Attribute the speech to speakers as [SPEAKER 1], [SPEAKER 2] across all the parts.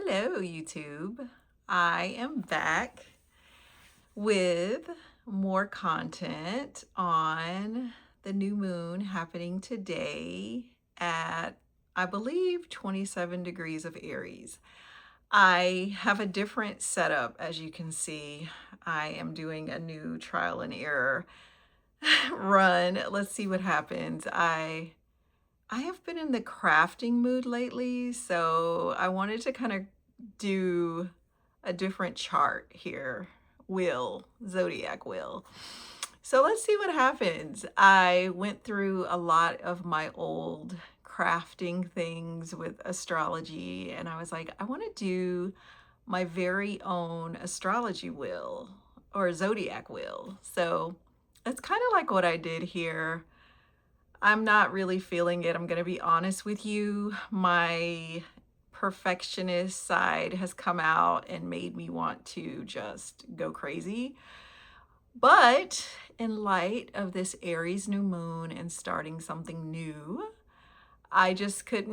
[SPEAKER 1] Hello, YouTube. I am back with more content on the new moon happening today at, I believe, 27 degrees of Aries. I have a different setup, as you can see. I am doing a new trial and error run. Let's see what happens. I have been in the crafting mood lately, so I wanted to kind of do a different chart here, zodiac wheel. So let's see what happens. I went through a lot of my old crafting things with astrology, and I was like, I want to do my very own astrology wheel or zodiac wheel. So it's kind of like what I did here. I'm not really feeling it. I'm going to be honest with you. My perfectionist side has come out and made me want to just go crazy. But in light of this Aries new moon and starting something new, I could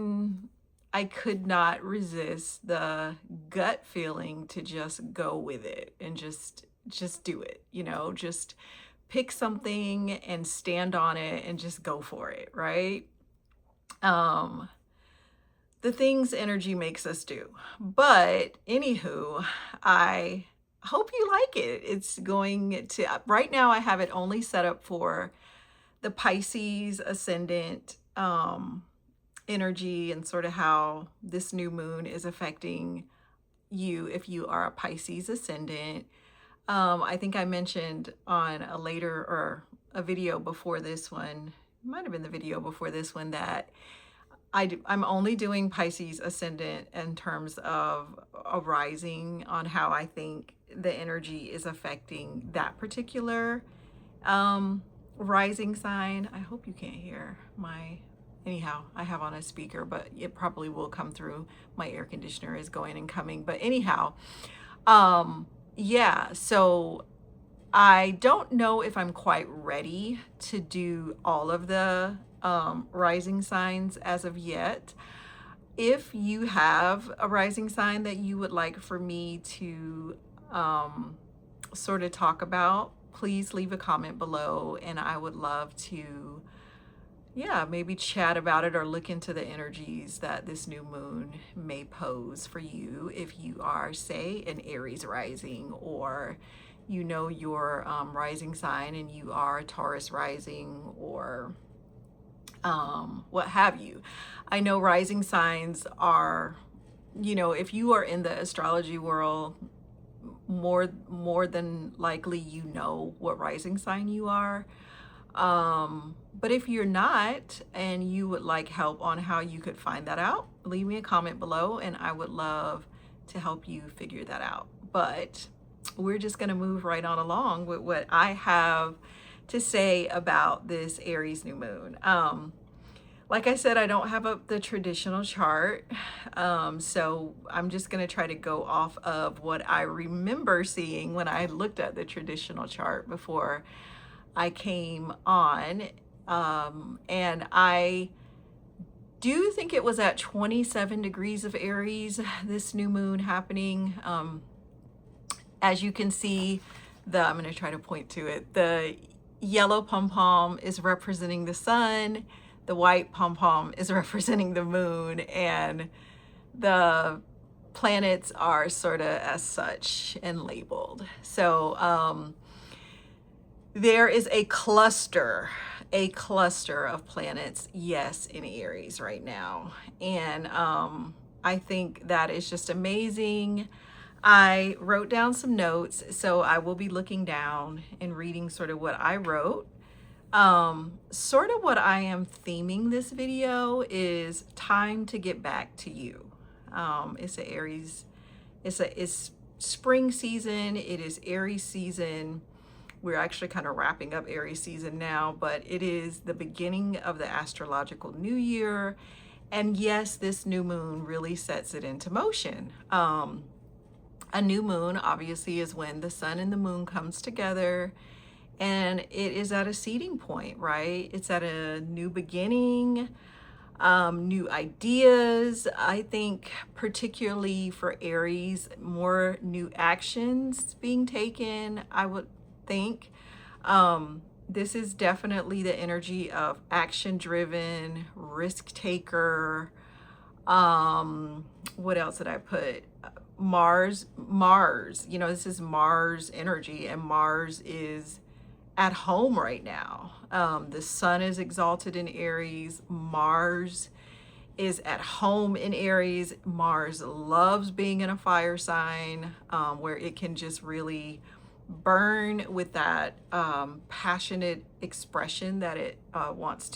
[SPEAKER 1] not resist the gut feeling to just go with it and just do it, just pick something and stand on it and just go for it, right? The things energy makes us do. But anywho, I hope you like it. It's going to, right now I have it only set up for the Pisces Ascendant energy and sort of how this new moon is affecting you if you are a Pisces Ascendant. I think I mentioned on a video before this one, might have been the video before this one, that I'm only doing Pisces Ascendant in terms of a rising on how I think the energy is affecting that particular rising sign. I hope you can't hear anyhow, I have on a speaker, but it probably will come through. My air conditioner is going and coming. But anyhow, yeah, so I don't know if I'm quite ready to do all of the rising signs as of yet. If you have a rising sign that you would like for me to sort of talk about, please leave a comment below and I would love to, yeah, maybe chat about it or look into the energies that this new moon may pose for you if you are, say, an Aries rising, or your rising sign and you are a Taurus rising, or what have you. I know rising signs are, if you are in the astrology world, more than likely what rising sign you are. But if you're not and you would like help on how you could find that out, leave me a comment below and I would love to help you figure that out. But we're just going to move right on along with what I have to say about this Aries new moon. Like I said, I don't have the traditional chart, so I'm just going to try to go off of what I remember seeing when I looked at the traditional chart before I came on. And I do think it was at 27 degrees of Aries, this new moon happening. As you can see, I'm going to try to point to it. The yellow pom-pom is representing the sun. The white pom-pom is representing the moon, and the planets are sort of as such and labeled. So there is a cluster of planets, yes, in Aries right now. And I think that is just amazing. I wrote down some notes, so I will be looking down and reading sort of what I wrote. Sort of what I am theming this video is time to get back to you. It's a Aries, it's spring season, it is Aries season. We're actually kind of wrapping up Aries season now, but it is the beginning of the astrological new year. And yes, this new moon really sets it into motion. A new moon obviously is when the sun and the moon comes together, and it is at a seeding point, right? It's at a new beginning. new ideas. I think particularly for Aries, more new actions being taken, I would think. This is definitely the energy of action driven, risk taker. What else did I put? Mars, this is Mars energy, and Mars is at home right now. The sun is exalted in Aries. Mars is at home in Aries. Mars loves being in a fire sign, where it can just really burn with that passionate expression that it wants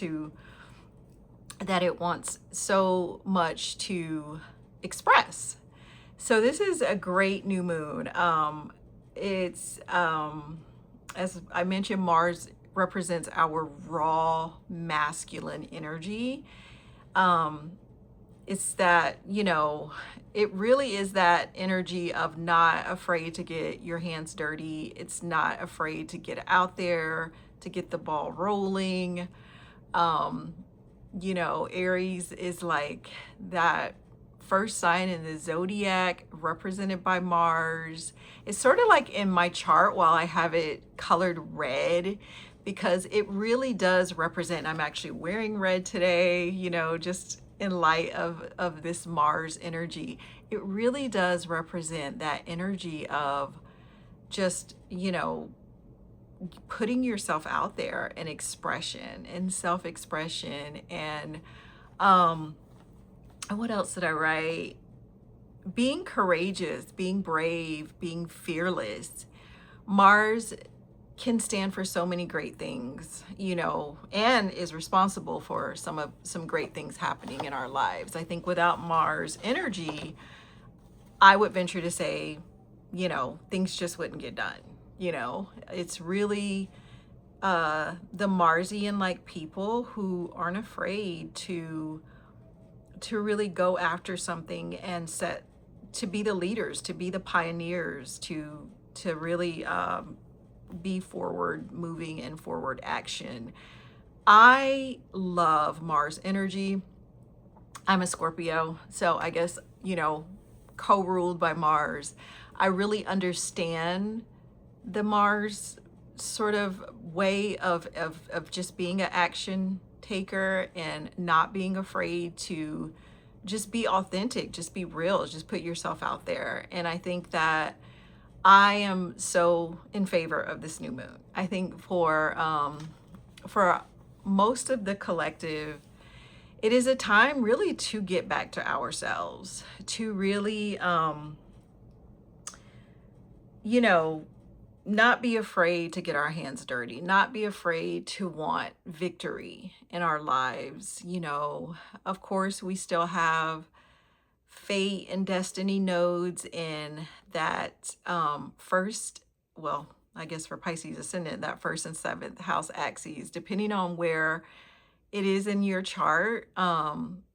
[SPEAKER 1] so much to express. So this is a great new moon. It's As I mentioned, Mars represents our raw masculine energy. Um, it's that, it really is that energy of not afraid to get your hands dirty. It's not afraid to get out there, to get the ball rolling. Um, Aries is like that first sign in the zodiac represented by Mars. It's sort of like in my chart while I have it colored red, because it really does represent. I'm actually wearing red today, just in light of this Mars energy. It really does represent that energy of just, putting yourself out there and expression and self-expression. And what else did I write? Being courageous, being brave, being fearless. Mars can stand for so many great things, and is responsible for some great things happening in our lives. I think without Mars energy, I would venture to say, things just wouldn't get done. It's really the Marsian like people who aren't afraid to really go after something and to be the leaders, to be the pioneers, to really be forward moving and forward action. I love Mars energy. I'm a Scorpio, so I guess, co-ruled by Mars. I really understand the Mars sort of way of just being an action taker and not being afraid to just be authentic, just be real, just put yourself out there. And I think that I am so in favor of this new moon. I think for most of the collective, it is a time really to get back to ourselves, to really you know not be afraid to get our hands dirty, not be afraid to want victory in our lives. Of course, we still have fate and destiny nodes in that first, well, I guess for Pisces Ascendant, that first and seventh house axes, depending on where it is in your chart.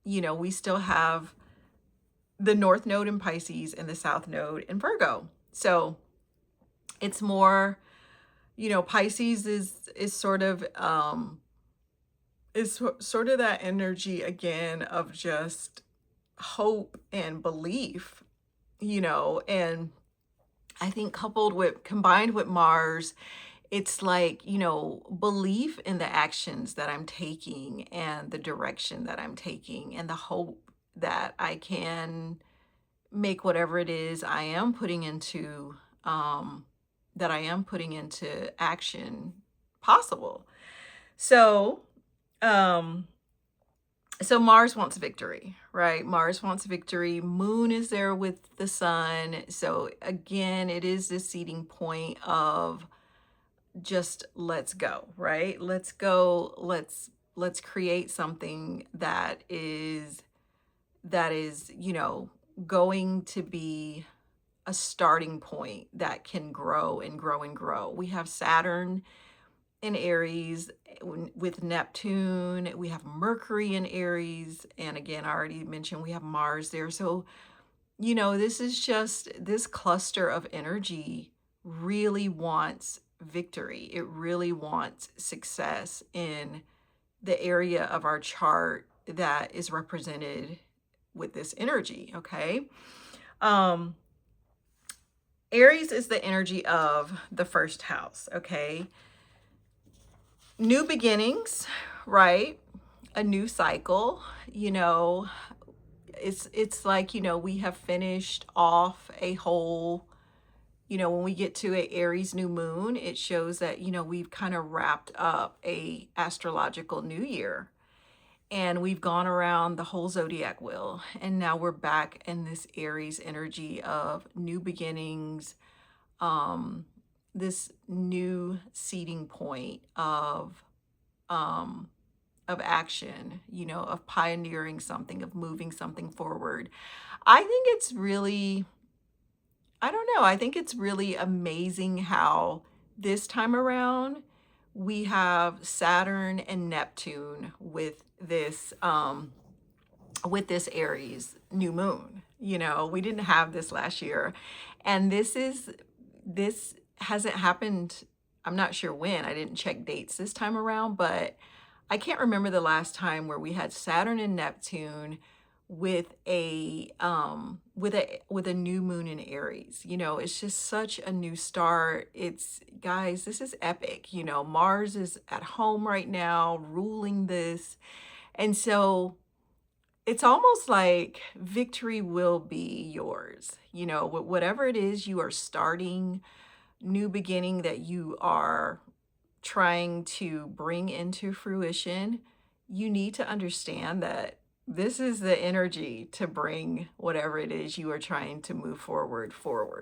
[SPEAKER 1] We still have the North Node in Pisces and the South Node in Virgo. So it's more, Pisces is sort of that energy again of just hope and belief, and I think combined with Mars, it's like, belief in the actions that I'm taking and the direction that I'm taking and the hope that I can make whatever it is that I am putting into action possible. So, um, so Mars wants victory, right? Mars wants victory. Moon is there with the sun. So again, it is this seeding point of just let's go, right? Let's go. Let's create something that is going to be a starting point that can grow and grow and grow. We have Saturn in Aries with Neptune. We have Mercury in Aries. And again, I already mentioned we have Mars there. So, this cluster of energy really wants victory. It really wants success in the area of our chart that is represented with this energy, okay? Um, Aries is the energy of the first house, okay? New beginnings, right? A new cycle, you know, it's like, we have finished off a whole, when we get to a Aries new moon, it shows that, we've kind of wrapped up a astrological new year, and we've gone around the whole zodiac wheel, and now we're back in this Aries energy of new beginnings, um this new seeding point um of action, of pioneering something, of moving something forward. I think it's really, I don't know, I think it's really amazing how this time around we have Saturn and Neptune with this Aries new moon. We didn't have this last year. And this hasn't happened. I'm not sure when. I didn't check dates this time around, but I can't remember the last time where we had Saturn and Neptune with a new moon in Aries. It's just such a new start. It's, guys, this is epic. Mars is at home right now, ruling this. And so it's almost like victory will be yours. Whatever it is you are starting, new beginning that you are trying to bring into fruition, you need to understand that this is the energy to bring whatever it is you are trying to move forward.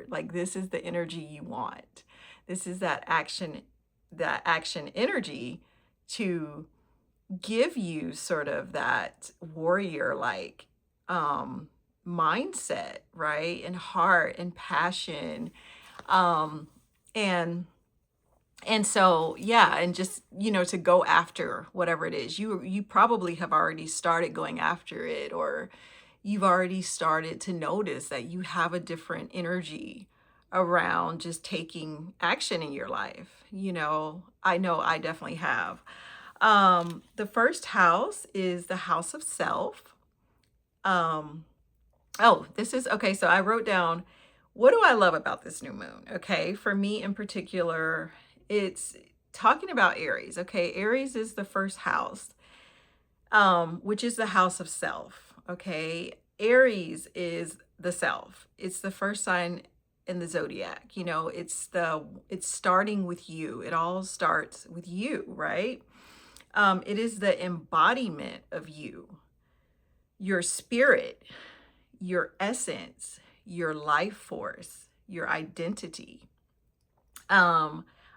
[SPEAKER 1] Like, this is the energy you want. This is that action energy to give you sort of that warrior like mindset, right? And heart and passion. Um and and so, yeah, and just, to go after whatever it is. You probably have already started going after it, or you've already started to notice that you have a different energy around just taking action in your life. I know I definitely have. The first house is the house of self. Um, oh, this is okay. So I wrote down, what do I love about this new moon? Okay. For me in particular, it's talking about Aries. Okay. Aries is the first house, which is the house of self. Okay. Aries is the self. It's the first sign in the zodiac. It's starting with you. It all starts with you, right? It is the embodiment of you, your spirit, your essence, your life force, your identity.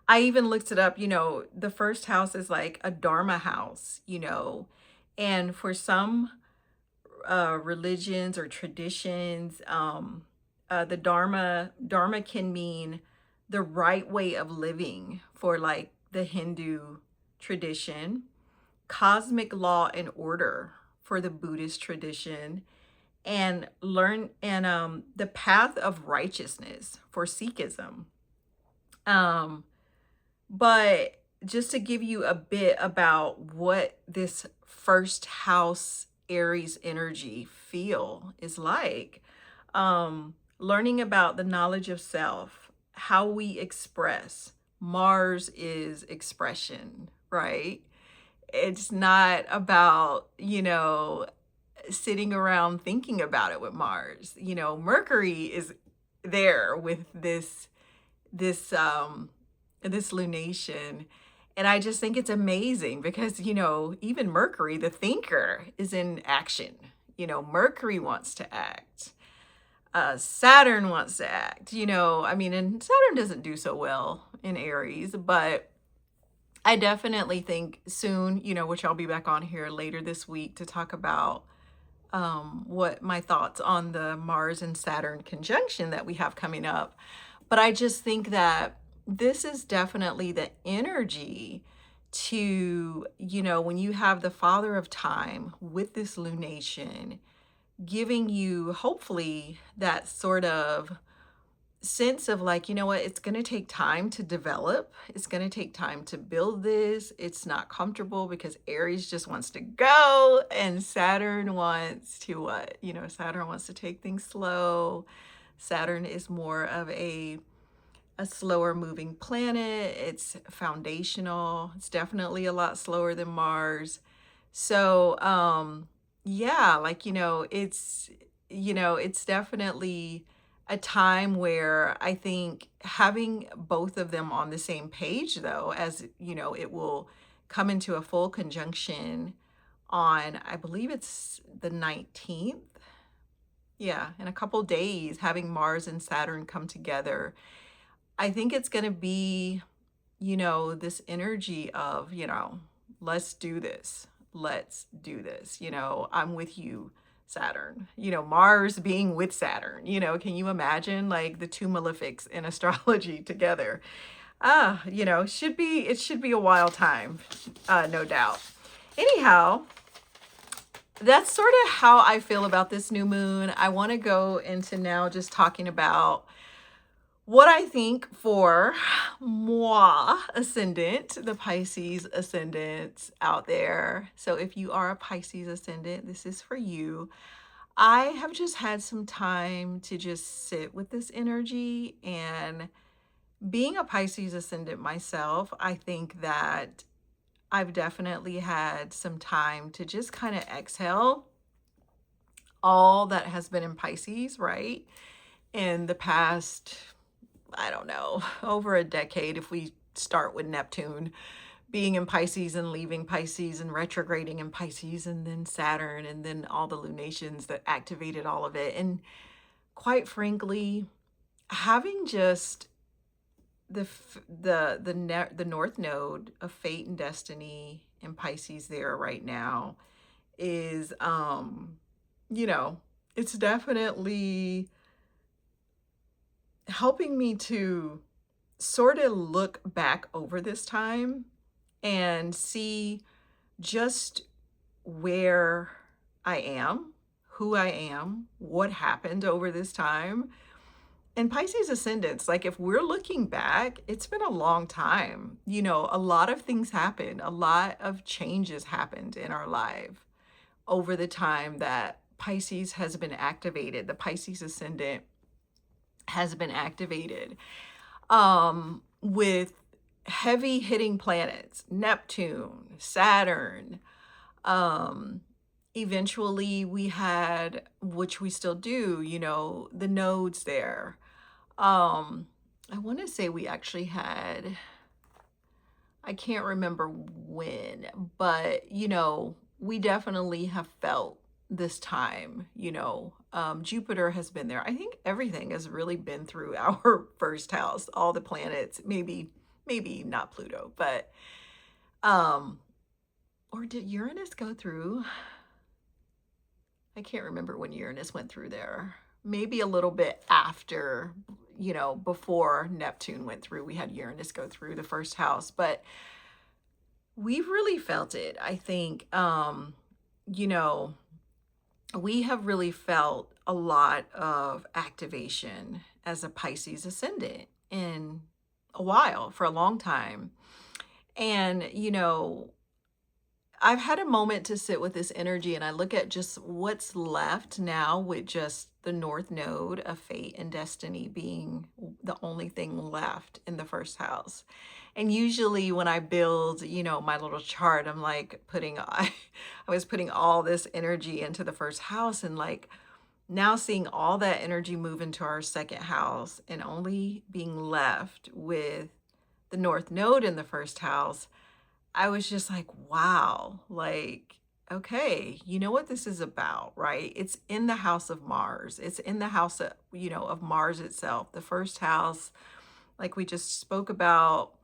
[SPEAKER 1] I even looked it up. The first house is like a Dharma house, and for some religions or traditions, the Dharma can mean the right way of living for like the Hindu tradition, cosmic law and order for the Buddhist tradition, and the path of righteousness for Sikhism. But just to give you a bit about what this first house Aries energy feel is like, learning about the knowledge of self, how we express. Mars is expression, right? It's not about, sitting around thinking about it with Mars. Mercury is there with this lunation. And I just think it's amazing because, even Mercury, the thinker, is in action. Mercury wants to act. Saturn wants to act, and Saturn doesn't do so well in Aries, but I definitely think soon, which I'll be back on here later this week to talk about what my thoughts on the Mars and Saturn conjunction that we have coming up. But I just think that this is definitely the energy to, when you have the Father of Time with this lunation, giving you hopefully that sort of sense of like, you know what, it's going to take time to develop. It's going to take time to build this. It's not comfortable because Aries just wants to go and Saturn wants to what? You know, Saturn wants to take things slow. Saturn is more of a slower moving planet. It's foundational. It's definitely a lot slower than Mars. So, yeah, like, it's definitely a time where I think having both of them on the same page, though, as it will come into a full conjunction on, I believe it's the 19th. Yeah, in a couple days, having Mars and Saturn come together. I think it's going to be, this energy of, let's do this. Let's do this. I'm with you, Saturn. Mars being with Saturn. Can you imagine like the two malefics in astrology together? It should be a wild time, no doubt. Anyhow, that's sort of how I feel about this new moon. I want to go into now just talking about what I think for moi ascendant, the Pisces ascendant out there. So if you are a Pisces ascendant, this is for you. I have just had some time to just sit with this energy, and being a Pisces ascendant myself, I think that I've definitely had some time to just kind of exhale all that has been in Pisces, right? In the past, I don't know, over a decade, if we start with Neptune being in Pisces and leaving Pisces and retrograding in Pisces, and then Saturn, and then all the lunations that activated all of it. And quite frankly, having just the North Node of Fate and Destiny in Pisces there right now is you know, it's definitely helping me to sort of look back over this time and see just where I am, who I am, what happened over this time. And Pisces ascendants, like if we're looking back, it's been a long time. A lot of things happened, a lot of changes happened in our life over the time that Pisces has been activated. The Pisces ascendant has been activated with heavy hitting planets, Neptune, Saturn. Um, Eventually we had, which we still do, the nodes there. I want to say we actually had, I can't remember when, but we definitely have felt this time. Jupiter has been there. I think everything has really been through our first house, all the planets, maybe not Pluto, but or did Uranus go through? I can't remember when Uranus went through there. Maybe a little bit after, before Neptune went through, we had Uranus go through the first house, but we've really felt it. I think, you know, we have really felt a lot of activation as a Pisces ascendant in a while, for a long time. And, I've had a moment to sit with this energy, and I look at just what's left now with just the North Node of Fate and Destiny being the only thing left in the first house. And usually when I build, my little chart, I'm like I was putting all this energy into the first house, and like now seeing all that energy move into our second house and only being left with the North Node in the first house. I was just like, wow, like, okay, you know what this is about, right? It's in the house of Mars. It's in the house of, of Mars itself. The first house, like we just spoke about,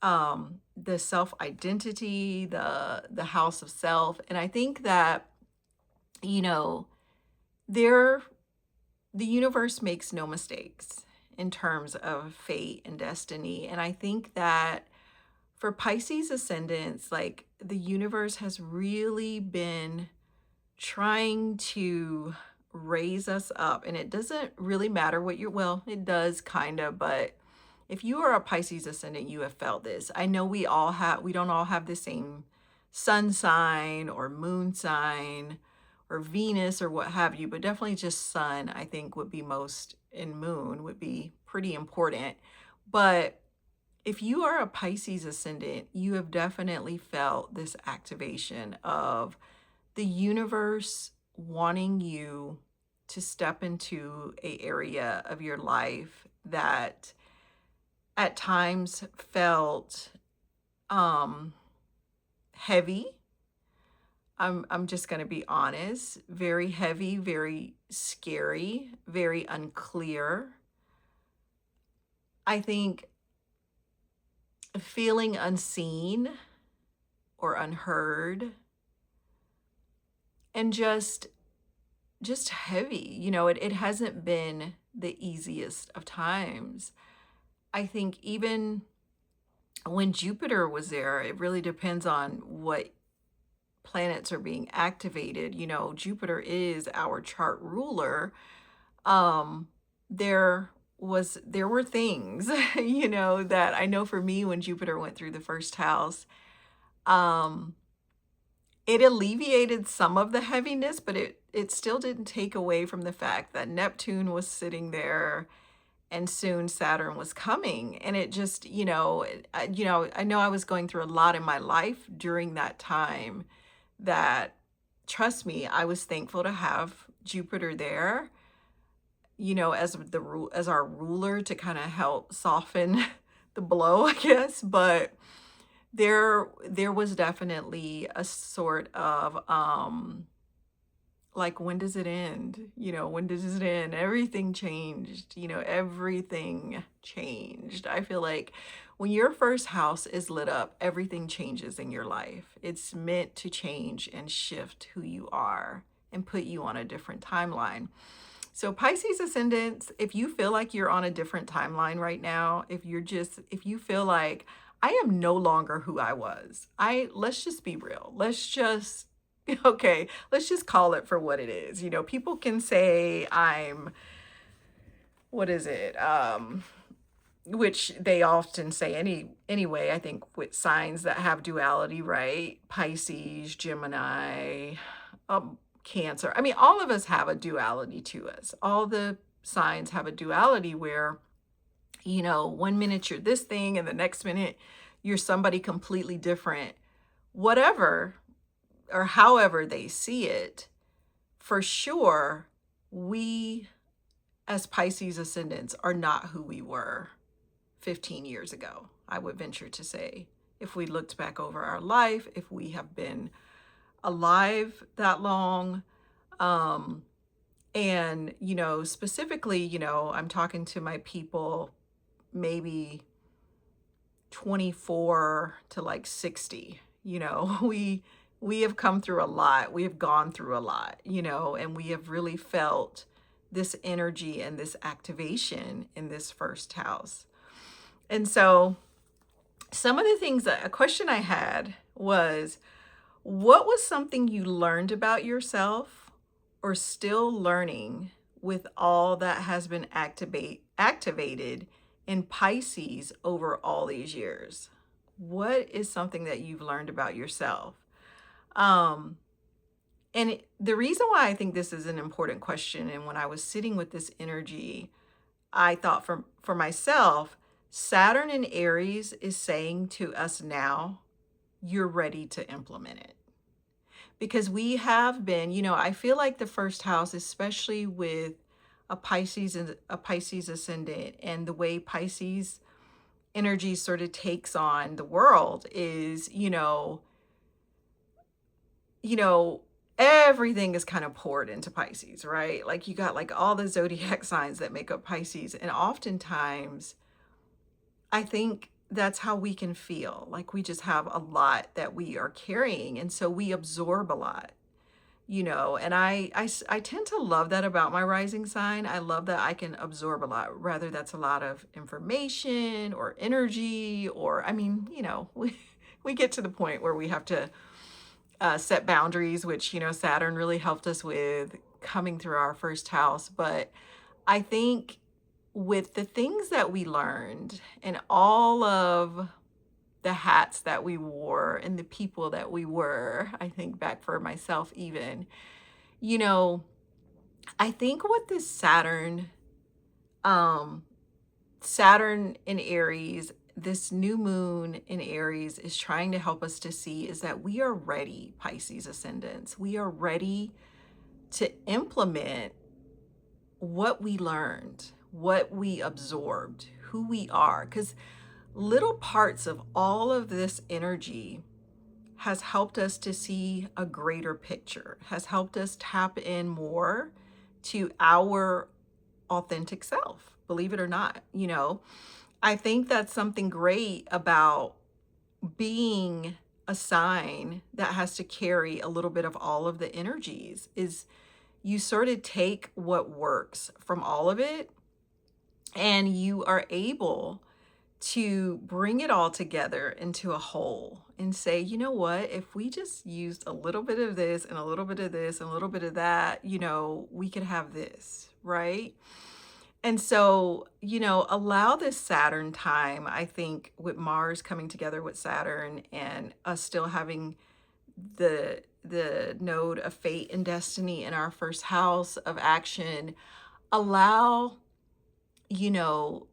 [SPEAKER 1] the self-identity, the house of self. And I think that, you know, there the universe makes no mistakes in terms of fate and destiny. And I think that for Pisces ascendants, like the universe has really been trying to raise us up. And it doesn't really matter what you're, well, it does kind of, but if you are a Pisces ascendant, you have felt this. I know we don't all have the same sun sign or moon sign or Venus or what have you, but definitely just sun, I think would be most, and moon would be pretty important. But if you are a Pisces ascendant, you have definitely felt this activation of the universe wanting you to step into a area of your life that at times felt heavy. I'm just going to be honest, very heavy, very scary, very unclear. I think feeling unseen or unheard, and just heavy. It hasn't been the easiest of times. I think even when Jupiter was there, it really depends on what planets are being activated. Jupiter is our chart ruler. There were things, that I know for me when Jupiter went through the first house, it alleviated some of the heaviness, but it still didn't take away from the fact that Neptune was sitting there and soon Saturn was coming. And it just, I know I was going through a lot in my life during that time that, trust me, I was thankful to have Jupiter there, as our ruler to kind of help soften the blow, I guess. But there was definitely a sort of like, when does it end? When does it end? Everything changed. Everything changed. I feel like when your first house is lit up, everything changes in your life. It's meant to change and shift who you are and put you on a different timeline. So Pisces ascendants, if you feel like you're on a different timeline right now, if you feel like I am no longer who I was, let's just be real. Okay, let's just call it for what it is. People can say what is it? Which they often say anyway, I think with signs that have duality, right? Pisces, Gemini, Cancer. I mean, all of us have a duality to us. All the signs have a duality where, 1 minute you're this thing and the next minute you're somebody completely different. Whatever or however they see it, for sure, we as Pisces ascendants are not who we were 15 years ago, I would venture to say. If we looked back over our life, if we have been alive that long, and specifically, I'm talking to my people maybe 24 to like 60. We have come through a lot. We have gone through a lot, and we have really felt this energy and this activation in this first house. And so some of the things a question I had was, what was something you learned about yourself or still learning with all that has been activated in Pisces over all these years? What is something that you've learned about yourself? The reason why I think this is an important question, and when I was sitting with this energy, I thought for myself, Saturn in Aries is saying to us now, you're ready to implement it. Because we have been, I feel like the first house, especially with a Pisces ascendant, and the way Pisces energy sort of takes on the world is, everything is kind of poured into Pisces, right? Like, you got like all the zodiac signs that make up Pisces. And oftentimes, I think that's how we can feel. Like, we just have a lot that we are carrying. And so we absorb a lot, and I tend to love that about my rising sign. I love that I can absorb a lot, rather that's a lot of information or energy, or, I mean, we get to the point where we have to set boundaries, which, Saturn really helped us with, coming through our first house. But I think with the things that we learned and all of the hats that we wore and the people that we were, I think back for myself even, you know, I think what this um, Saturn in Aries, this new moon in Aries is trying to help us to see is that we are ready, Pisces ascendants. We are ready to implement what we learned, what we absorbed, who we are, because little parts of all of this energy has helped us to see a greater picture, has helped us tap in more to our authentic self, believe it or not. I think that's something great about being a sign that has to carry a little bit of all of the energies is you sort of take what works from all of it and you are able to bring it all together into a whole and say, you know what, if we just used a little bit of this and a little bit of this and a little bit of that, we could have this, right? And so, allow this Saturn time, I think, with Mars coming together with Saturn and us still having the node of fate and destiny in our first house of action, allow, you know,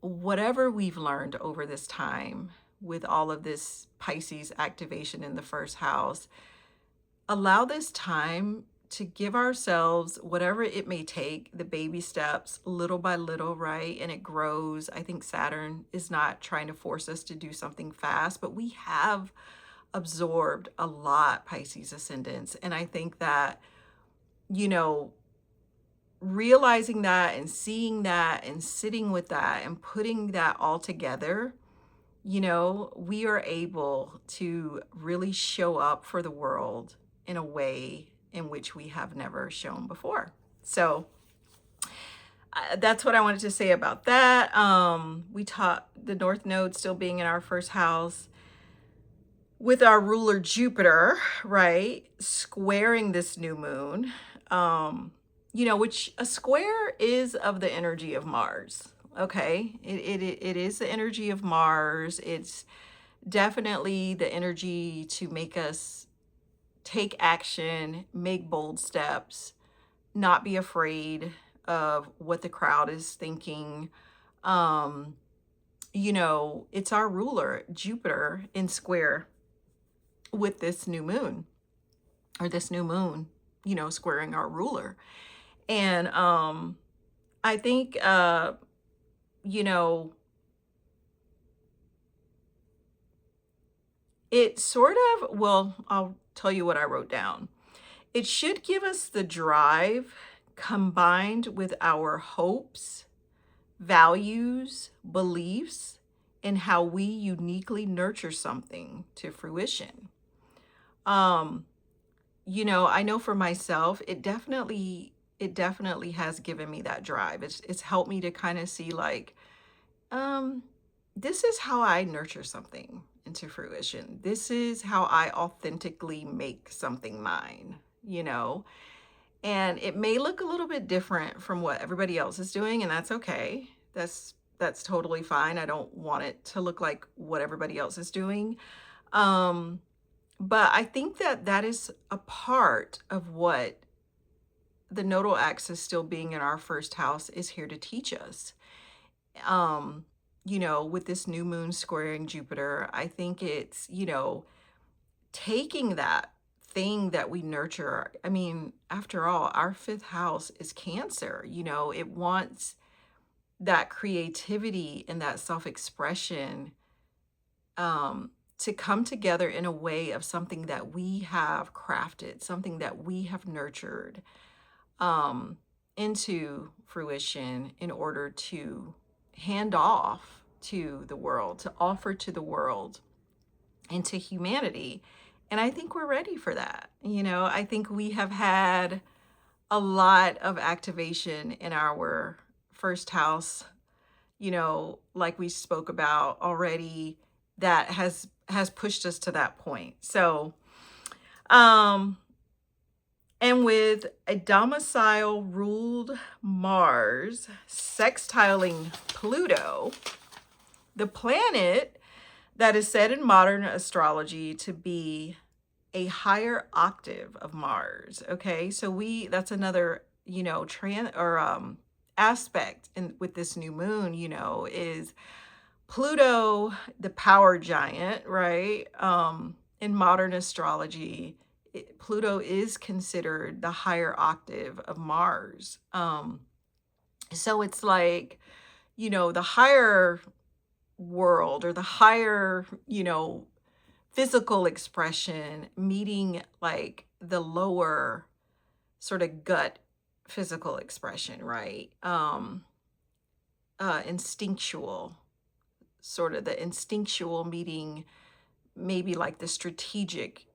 [SPEAKER 1] whatever we've learned over this time with all of this Pisces activation in the first house, allow this time to give ourselves whatever it may take, the baby steps, little by little, right? And it grows. I think Saturn is not trying to force us to do something fast, but we have absorbed a lot, Pisces ascendants. And I think that, you know, realizing that and seeing that and sitting with that and putting that all together, we are able to really show up for the world in a way in which we have never shown before. So that's what I wanted to say about that. We taught the North Node still being in our first house with our ruler Jupiter, right? Squaring this new moon, which a square is of the energy of Mars. Okay. It is the energy of Mars. It's definitely the energy to make us take action, make bold steps, not be afraid of what the crowd is thinking. It's our ruler, Jupiter, in square with this new moon, or this new moon, squaring our ruler. And I think, it sort of, well, I'll tell you what I wrote down. It should give us the drive combined with our hopes, values, beliefs, and how we uniquely nurture something to fruition. I know for myself, it definitely has given me that drive. It's helped me to kind of see like, this is how I nurture something into fruition. This is how I authentically make something mine, and it may look a little bit different from what everybody else is doing, and that's okay. That's totally fine. I don't want it to look like what everybody else is doing. But I think that is a part of what the nodal axis still being in our first house is here to teach us. With this new moon squaring Jupiter, I think it's, taking that thing that we nurture. I mean, after all, our fifth house is Cancer. It wants that creativity and that self-expression to come together in a way of something that we have crafted, something that we have nurtured into fruition in order to hand off to the world, to offer to the world and to humanity. And I think we're ready for that. I think we have had a lot of activation in our first house, like we spoke about already, that has pushed us to that point. So And with a domicile ruled Mars sextiling Pluto, the planet that is said in modern astrology to be a higher octave of Mars. Okay, so that's another, aspect in with this new moon, is Pluto, the power giant, right? In modern astrology, Pluto is considered the higher octave of Mars. So it's like, the higher world, or the higher, physical expression meeting like the lower sort of gut physical expression, right? Instinctual, sort of the instinctual meeting maybe like the strategic,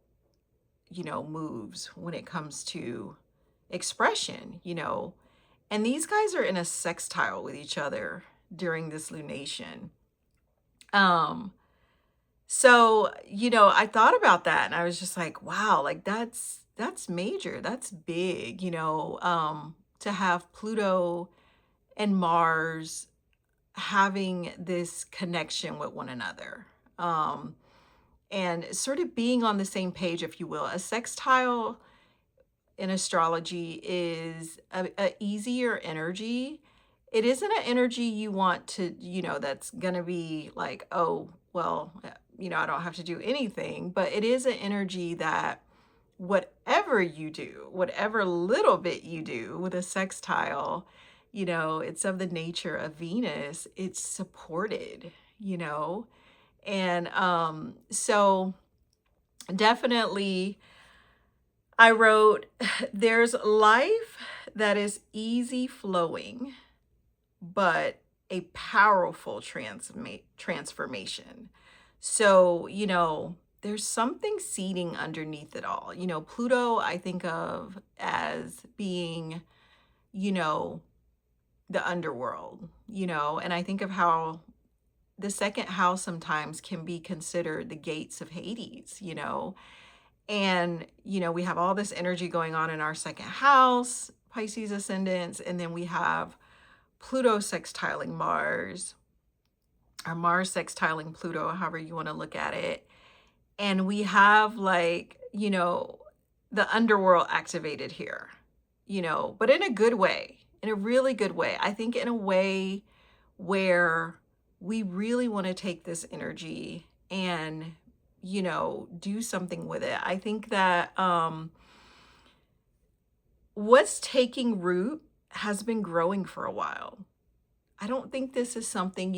[SPEAKER 1] moves when it comes to expression, and these guys are in a sextile with each other during this lunation. um So, I thought about that and I was just like, wow, like that's major. That's big, to have Pluto and Mars having this connection with one another. And sort of being on the same page, if you will. A sextile in astrology is a easier energy. It isn't an energy you want to, that's gonna be like, oh, well, I don't have to do anything, but it is an energy that whatever you do, whatever little bit you do with a sextile, it's of the nature of Venus, it's supported, and so definitely I wrote, there's life that is easy flowing, but a powerful transformation. So, there's something seeding underneath it all. Pluto, I think of as being, you know, the underworld, and I think of how the second house sometimes can be considered the gates of Hades, and, we have all this energy going on in our second house, Pisces ascendants, and then we have Pluto sextiling Mars, or Mars sextiling Pluto, however you want to look at it. And we have like, the underworld activated here, but in a good way, in a really good way. I think in a way where we really want to take this energy and, do something with it. I think that what's taking root has been growing for a while. I don't think this is something,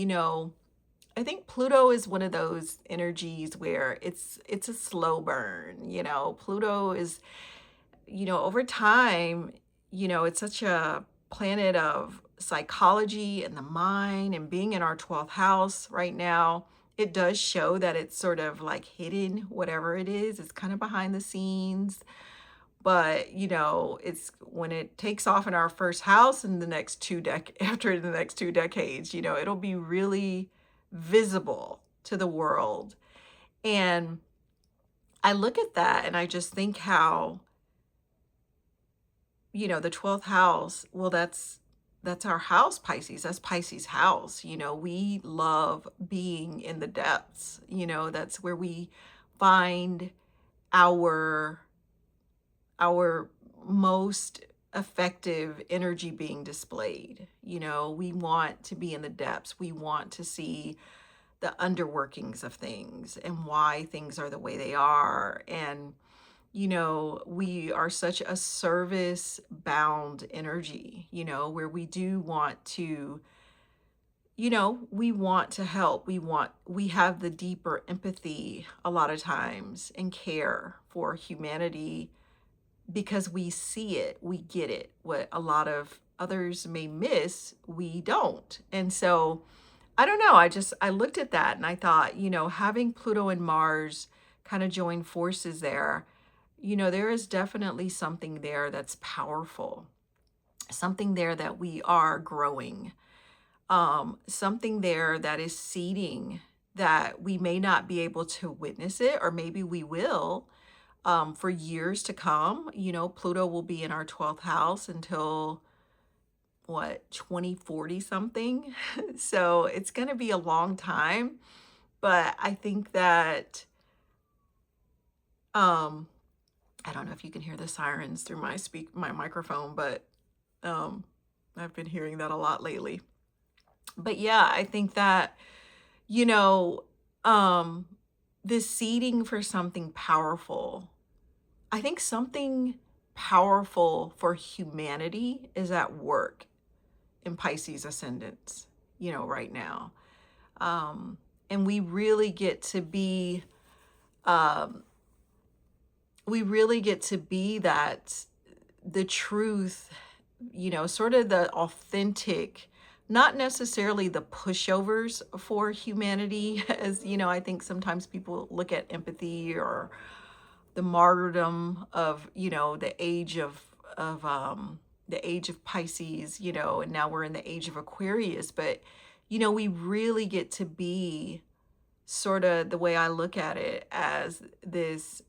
[SPEAKER 1] I think Pluto is one of those energies where it's a slow burn, Pluto is, over time, it's such a planet of psychology and the mind, and being in our 12th house right now, it does show that it's sort of like hidden, whatever it is, it's kind of behind the scenes. But, it's when it takes off in our first house in the next after the next 2 decades, it'll be really visible to the world. And I look at that and I just think how, the 12th house, well, that's our house, Pisces. That's Pisces house. We love being in the depths, that's where we find our our most effective energy being displayed. We want to be in the depths. We want to see the underworkings of things and why things are the way they are. And, we are such a service bound energy, where we do want to, we want to help. We have the deeper empathy a lot of times and care for humanity because we see it, we get it. What a lot of others may miss, we don't. And so I don't know. I looked at that and I thought, having Pluto and Mars kind of join forces there, there is definitely something there that's powerful, something there that we are growing, something there that is seeding that we may not be able to witness it, or maybe we will, for years to come. You know, Pluto will be in our 12th house until what, 2040 something. So it's going to be a long time, but I think that um I don't know if you can hear the sirens through my microphone, but um I've been hearing that a lot lately. But yeah, I think that, you know, um this seeding for something powerful. I think something powerful for humanity is at work in Pisces ascendants, you know, right now. Um, and um, we really get to be that, the truth, you know, sort of the authentic, not necessarily the pushovers for humanity. As you know, I think sometimes people look at empathy or the martyrdom of, you know, the age of Pisces, you know, and now we're in the age of Aquarius. But you know, we really get to be, sort of the way I look at it, as this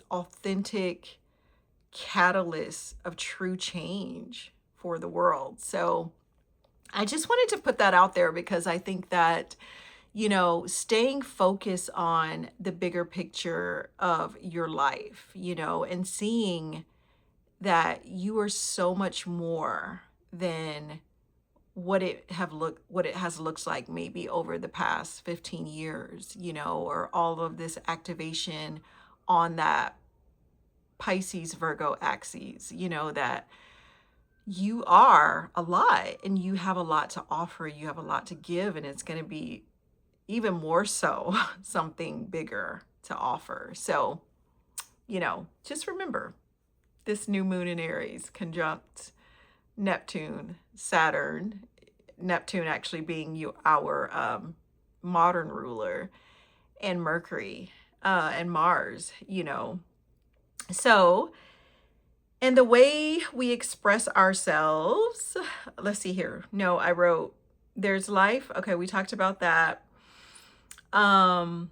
[SPEAKER 1] authentic catalyst of true change for the world. So I just wanted to put that out there because I think that, you know, staying focused on the bigger picture of your life, you know, and seeing that you are so much more than what it has looked like maybe over the past 15 years, you know, or all of this activation on that Pisces Virgo axes, you know, that you are a lot and you have a lot to offer, you have a lot to give, and it's going to be even more so something bigger to offer. So, you know, just remember this new moon in Aries conjunct Neptune, Saturn, Neptune actually being our modern ruler, and Mercury and Mars, you know. So, and the way we express ourselves, let's see here. No, I wrote there's life. Okay, we talked about that. Um,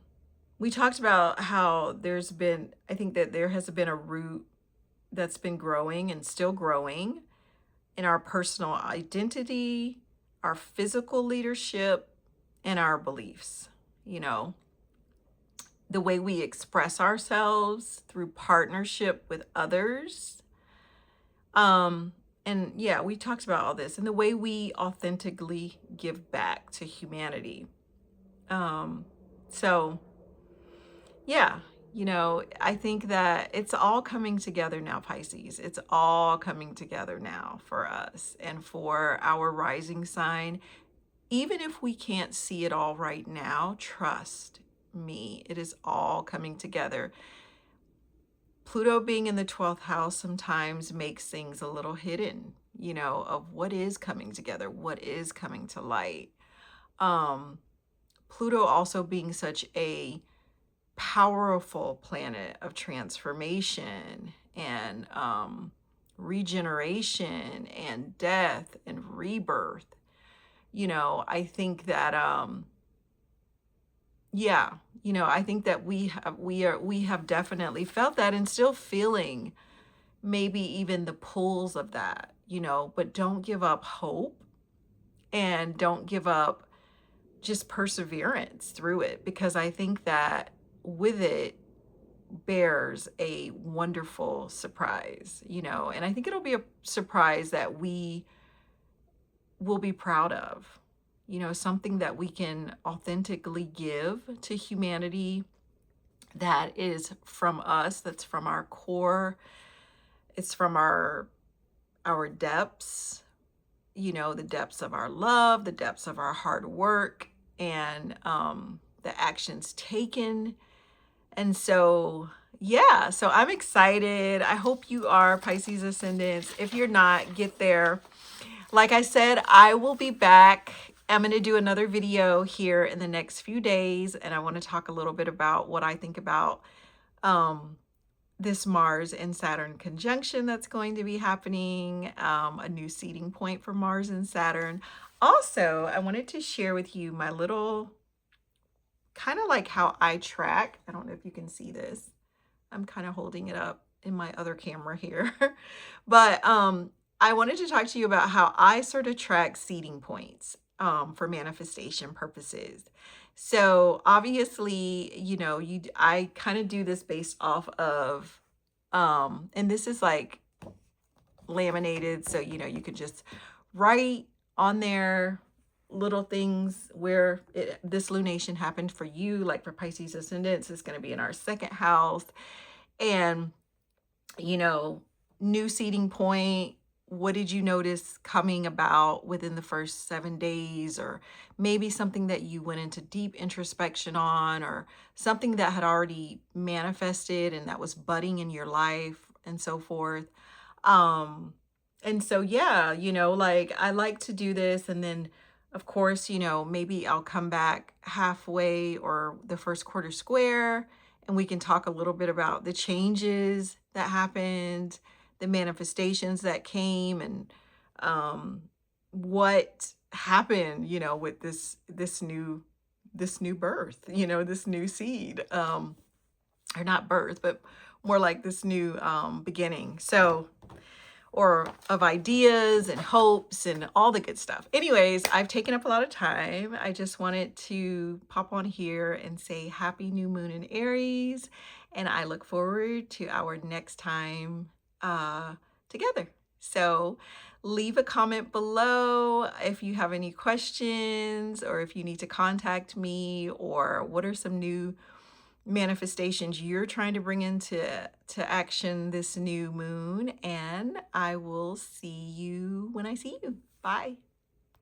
[SPEAKER 1] we talked about how I think that there has been a root that's been growing and still growing in our personal identity, our physical leadership, and our beliefs. You know, the way we express ourselves through partnership with others. Um, and yeah, we talked about all this, and the way we authentically give back to humanity. Um, so yeah, you know, I think that it's all coming together now, Pisces. It's all coming together now for us and for our rising sign. Even if we can't see it all right now, trust me, it is all coming together. Pluto being in the 12th house sometimes makes things a little hidden, you know, of what is coming together, what is coming to light. Pluto also being such a powerful planet of transformation and regeneration and death and rebirth. You know, I think that yeah, you know, I think that we have definitely felt that and still feeling maybe even the pulls of that, you know, but don't give up hope and don't give up just perseverance through it, because I think that with it bears a wonderful surprise, you know, and I think it'll be a surprise that we will be proud of, you know, something that we can authentically give to humanity that is from us, that's from our core, it's from our depths, you know, the depths of our love, the depths of our hard work, and the actions taken. And so, yeah, so I'm excited. I hope you are, Pisces Ascendants. If you're not, get there. Like I said, I will be back. I'm going to do another video here in the next few days, and I want to talk a little bit about what I think about this Mars and Saturn conjunction that's going to be happening, a new seeding point for Mars and Saturn. Also, I wanted to share with you my little kind of like how I track. I don't know if you can see this. I'm kind of holding it up in my other camera here. But I wanted to talk to you about how I sort of track seeding points for manifestation purposes. So obviously, you know, I kind of do this based off of and this is like laminated, so you know, you could just write on there little things where this lunation happened for you. Like for Pisces Ascendants, it's going to be in our second house. And you know, new seeding point. What did you notice coming about within the first 7 days? Or maybe something that you went into deep introspection on, or something that had already manifested and that was budding in your life, and so forth. Um, and so, yeah, you know, like I like to do this. And then, of course, you know, maybe I'll come back halfway or the first quarter square, and we can talk a little bit about the changes that happened, the manifestations that came, and um, what happened, you know, with this new birth, you know, this new seed, or not birth, but more like this new beginning. So, or of ideas and hopes and all the good stuff. Anyways, I've taken up a lot of time. I just wanted to pop on here and say happy new moon in Aries. And I look forward to our next time together. So leave a comment below if you have any questions, or if you need to contact me, or what are some new manifestations you're trying to bring into action this new moon. And I will see you when I see you. Bye.